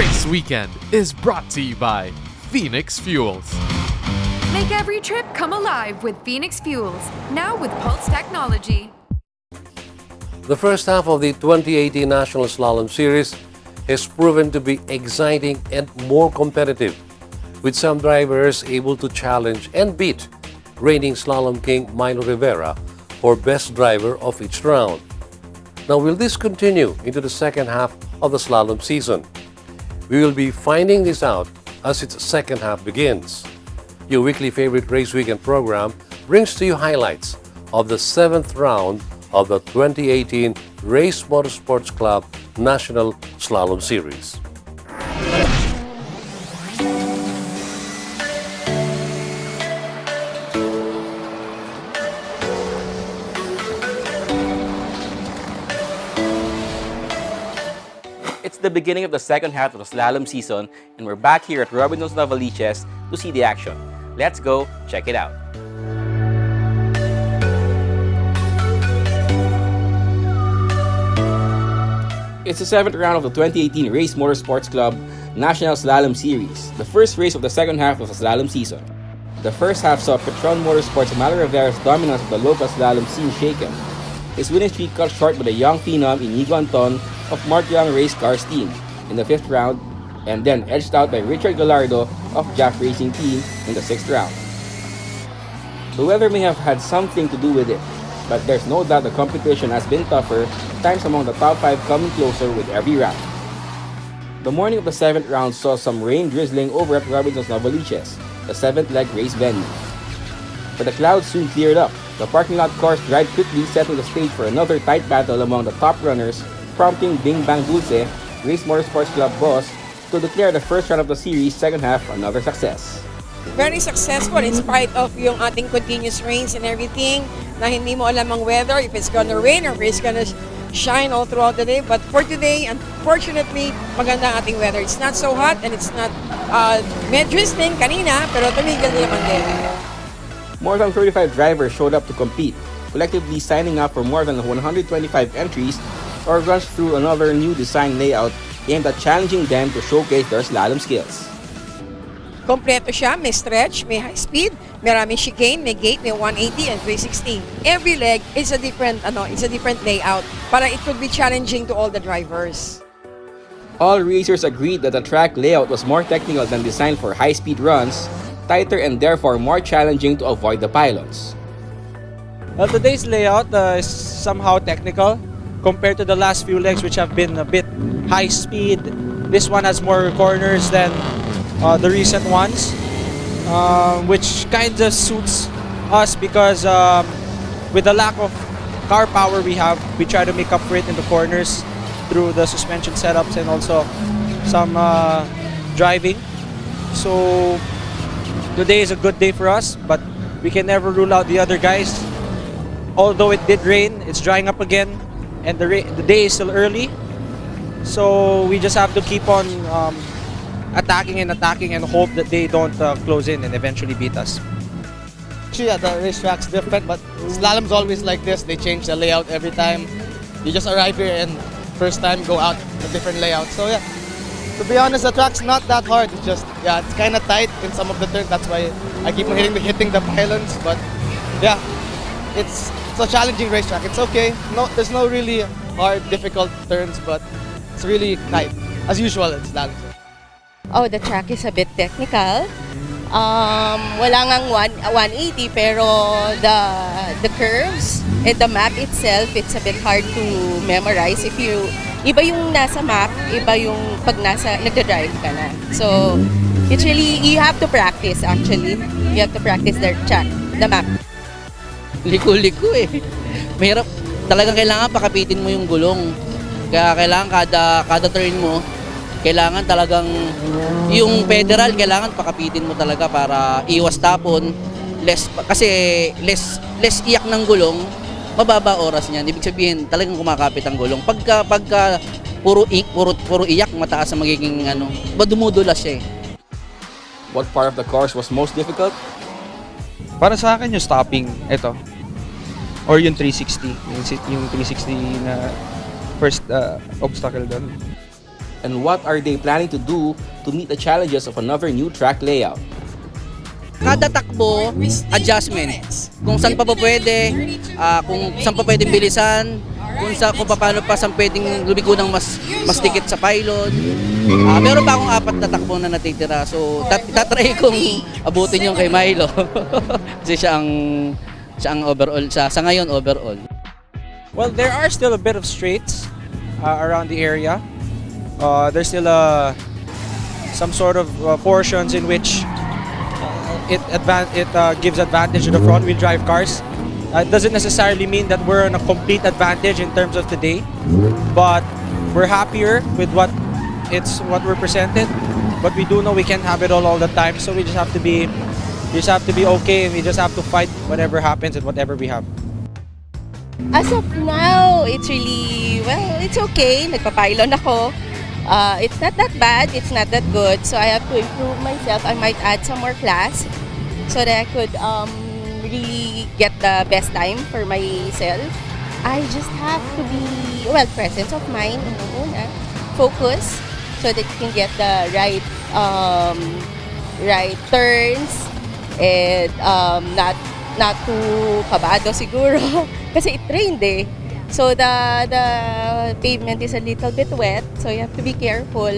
Race Weekend is brought to you by Phoenix Fuels. Make every trip come alive with Phoenix Fuels, now with Pulse technology. The first half of the 2018 National Slalom Series has proven to be exciting and more competitive, with some drivers able to challenge and beat reigning Slalom King Milo Rivera for best driver of each round. Now, will this continue into the second half of the slalom season? We will be finding this out as its second half begins. Your weekly favorite race weekend program brings to you highlights of the 7th round of the 2018 Race Motorsports Club National Slalom Series. It's the beginning of the second half of the slalom season, and we're back here at Robinson's Novaliches to see the action. Let's go check it out. It's the 7th round of the 2018 Race Motorsports Club National Slalom Series, the first race of the second half of the slalom season. The first half saw Petron Motorsports' Milo Rivera's dominance of the local slalom scene shaken. His winning streak cut short by the young phenom Inigo Anton of Mark Young Race Cars team in the 5th round, and then edged out by Richard Gallardo of Jaff Racing Team in the 6th round. The weather may have had something to do with it, but there's no doubt the competition has been tougher, times among the top 5 coming closer with every round. The morning of the 7th round saw some rain drizzling over at Robinson's Novaliches, the 7th leg race venue. But the clouds soon cleared up. The parking lot cars drive quickly, setting the stage for another tight battle among the top runners, prompting Bing Bang Dulce, Race Motorsports Club boss, to declare the first round of the series second half another success. Very successful in spite of yung ating continuous rains and everything, na hindi mo alam ang weather, if it's gonna rain or if it's gonna shine all throughout the day. But for today, unfortunately, maganda ang ating weather. It's not so hot and it's not drizzling kanina, pero tumigil naman din. More than 35 drivers showed up to compete, collectively signing up for more than 125 entries or runs through another new design layout aimed at challenging them to showcase their slalom skills. Kompleto siya, may stretch, may high speed, maraming chicane, may gate, may 180 and 360. Every leg is a different layout para it could be challenging to all the drivers. All racers agreed that the track layout was more technical than designed for high-speed runs, tighter and therefore more challenging to avoid the pylons. Well, today's layout is somehow technical compared to the last few legs, which have been a bit high speed. This one has more corners than the recent ones, which kind of suits us because with the lack of car power we have, we try to make up for it in the corners through the suspension setups and also some driving. So today is a good day for us, but we can never rule out the other guys. Although it did rain, it's drying up again, and the day is still early. So we just have to keep on attacking and hope that they don't close in and eventually beat us. Actually, yeah, the racetrack's different, but slalom's always like this. They change the layout every time. You just arrive here and first time go out a different layout. So yeah, to be honest, the track's not that hard. It's just, yeah, it's kind of tight in some of the turns. That's why I keep on hitting the pylons. But yeah, it's a challenging racetrack. It's okay. No, there's no really hard, difficult turns, but it's really tight. As usual, it's slalom. Oh, the track is a bit technical. Wala ngang 180 pero the curves and the map itself, it's a bit hard to memorize. Iba yung nasa map, iba yung pag nagda-drive ka na. So, it's really, you have to practice actually. You have to practice the track, the map. Liko-liko eh. Mahirap. Talagang kailangan pakapitin mo yung gulong. Kaya kailangan kada turn mo, kailangan talagang yung federal, kailangan pakapitin mo talaga para iwas tapon. Kasi less iyak ng gulong, mababa oras niyan. Ibig sabihin, talagang kumakapit ang gulong. Pagka puro iyak, mataas ang magiging dumudulas siya eh. What part of the course was most difficult? Para sa akin yung stopping, ito. Or yung 360. Yung 360 na first obstacle doon. And what are they planning to do to meet the challenges of another new track layout? Kada takbo, adjustment. Kung saan pa pwede, kung saan pa pwedeng bilisan, kung paano pa saan pwedeng lumiko ng mas dikit sa pylon. Meron pa akong 4 na takbo na natitira. So, tatry kong abutin yung kay Milo. Kasi siya ang overall, sa ngayon overall. Well, there are still a bit of straights around the area. There's still some sort of portions in which it gives advantage to the front-wheel drive cars. It doesn't necessarily mean that we're on a complete advantage in terms of today, but we're happier with what we're presented. But we do know we can't have it all the time, so we just have to be okay, and we just have to fight whatever happens and whatever we have. As of now, it's really, well, it's okay. Nagpa-pylon ako. It's not that bad, it's not that good. So I have to improve myself. I might add some more class so that I could really get the best time for myself. I just have to be, well, presence of mind, focus, so that you can get the right turns and not too kabado siguro kasi it rained eh. So the pavement is a little bit wet, so you have to be careful.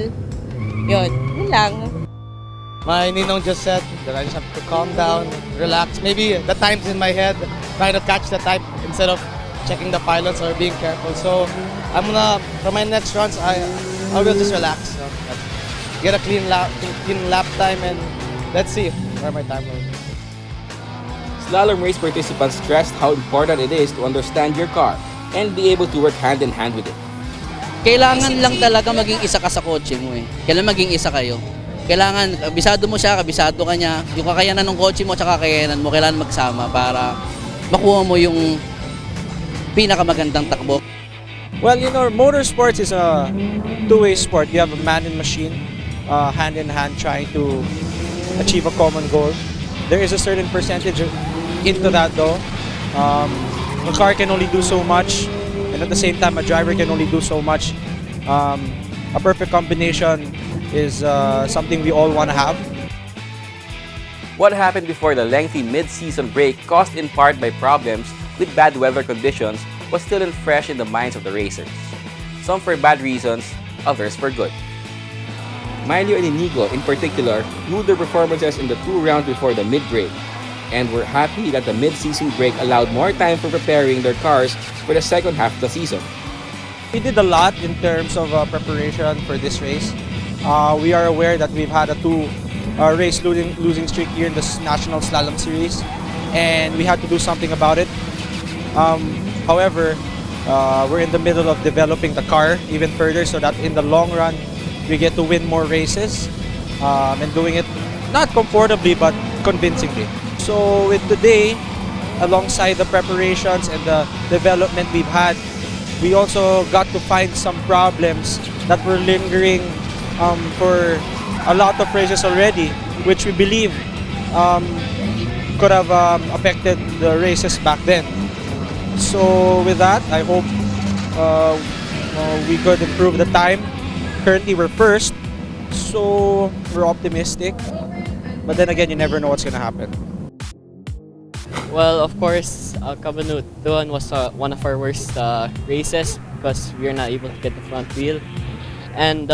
Yun lang. My ninong just said that I just have to calm down, relax. Maybe the time's in my head, trying to catch the time instead of checking the pylons or being careful. So for my next runs, I will just relax. Get a clean lap time, and let's see where my time will be. Slalom race participants stressed how important it is to understand your car and be able to work hand in hand with it. Kailangan lang talaga maging isa ka sa kotse mo eh. Kailangan maging isa kayo. Kailangan, kabisado mo siya, kabisado ka niya. Yung kakayanan ng kotse mo at kakayanan mo, kailangan magsama para makuha mo yung pinakamagandang takbo. Well, you know, motorsports is a two-way sport. You have a man and machine, hand in hand, trying to achieve a common goal. There is a certain percentage into that though. A car can only do so much, and at the same time, a driver can only do so much. A perfect combination is something we all want to have. What happened before the lengthy mid-season break, caused in part by problems with bad weather conditions, was still fresh in the minds of the racers. Some for bad reasons, others for good. Milo and Inigo, in particular, blew their performances in the 2 rounds before the mid-break, and were happy that the mid-season break allowed more time for preparing their cars for the second half of the season. We did a lot in terms of preparation for this race. We are aware that we've had a 2-race losing streak here in the National Slalom Series, and we had to do something about it. However, we're in the middle of developing the car even further so that in the long run, we get to win more races and doing it not comfortably but convincingly. So with today, alongside the preparations and the development we've had, we also got to find some problems that were lingering for a lot of races already, which we believe could have affected the races back then. So with that, I hope we could improve the time. Currently, we're first, so we're optimistic. But then again, you never know what's going to happen. Well, of course, Kabanutuan was one of our worst races because we were not able to get the front wheel. And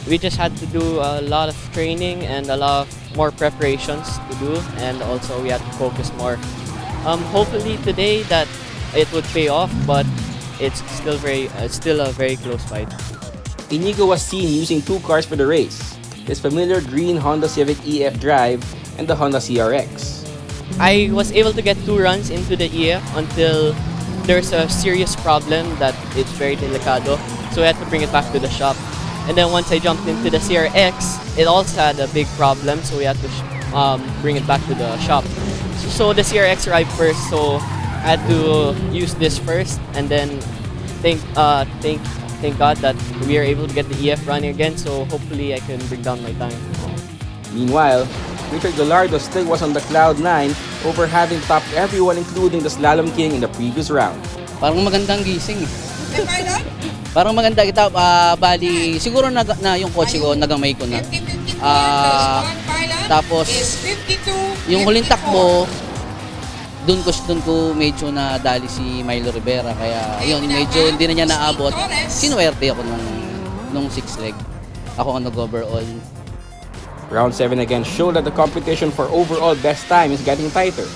we just had to do a lot of training and a lot of more preparations to do, and also we had to focus more. Hopefully today that it would pay off, but it's still a very close fight. Inigo was seen using 2 cars for the race, his familiar green Honda Civic EF Drive and the Honda CRX. I was able to get 2 runs into the EF until there's a serious problem that it's very delicado, so I had to bring it back to the shop. And then once I jumped into the CRX, it also had a big problem, so we had to bring it back to the shop. So the CRX arrived first, so I had to use this first, and then thank God that we are able to get the EF running again, so hopefully I can bring down my time. Meanwhile, Richard Gallardo still was on the cloud 9 over having topped everyone including the Slalom King in the previous round. Parang magandang gising. Parang maganda kita, bali, siguro na yung kotse ko, nagamay ko na. Tapos, yung huling takbo, doon ko medyo nadali si Milo Rivera. Kaya yun, medyo hindi na niya naabot. Sinuwerte ako nung 6 leg. Ako ang nag-overall. Round 7 again showed that the competition for overall best time is getting tighter.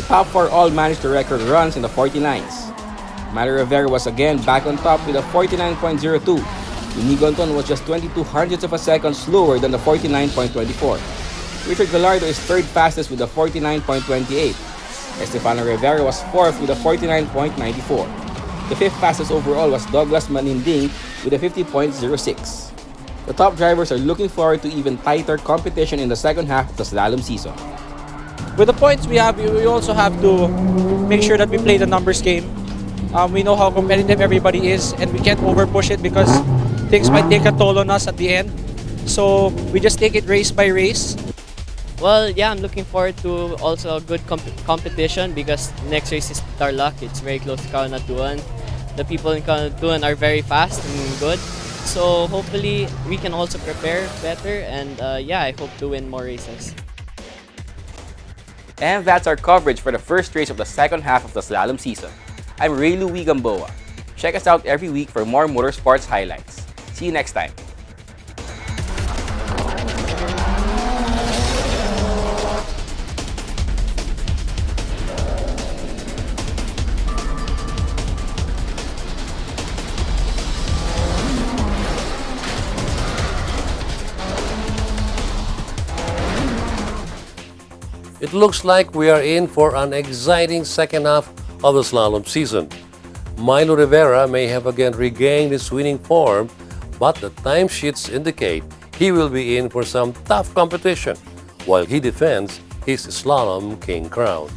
The top 4 all managed to record runs in the 49s. Milo Rivera was again back on top with a 49.02. Inigo Anton was just 22 hundredths of a second slower than the 49.24. Richard Gallardo is third fastest with a 49.28. Estefano Rivera was fourth with a 49.94. The fifth fastest overall was Douglas Maninding with a 50.06. The top drivers are looking forward to even tighter competition in the second half of the slalom season. With the points we have, we also have to make sure that we play the numbers game. We know how competitive everybody is, and we can't overpush it because things might take a toll on us at the end. So we just take it race by race. Well, yeah, I'm looking forward to also a good competition because next race is Tarlac. It's very close to Kaunatuan. The people in Kaunatuan are very fast and good. So hopefully we can also prepare better, and yeah, I hope to win more races. And that's our coverage for the first race of the second half of the slalom season. I'm Ray Louis Gamboa. Check us out every week for more motorsports highlights. See you next time. It looks like we are in for an exciting second half of the slalom season. Milo Rivera may have again regained his winning form, but the timesheets indicate he will be in for some tough competition while he defends his Slalom King crown.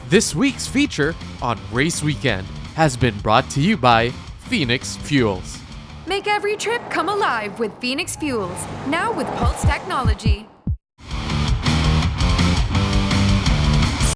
This week's feature on Race Weekend has been brought to you by Phoenix Fuels. Make every trip come alive with Phoenix Fuels, now with Pulse technology.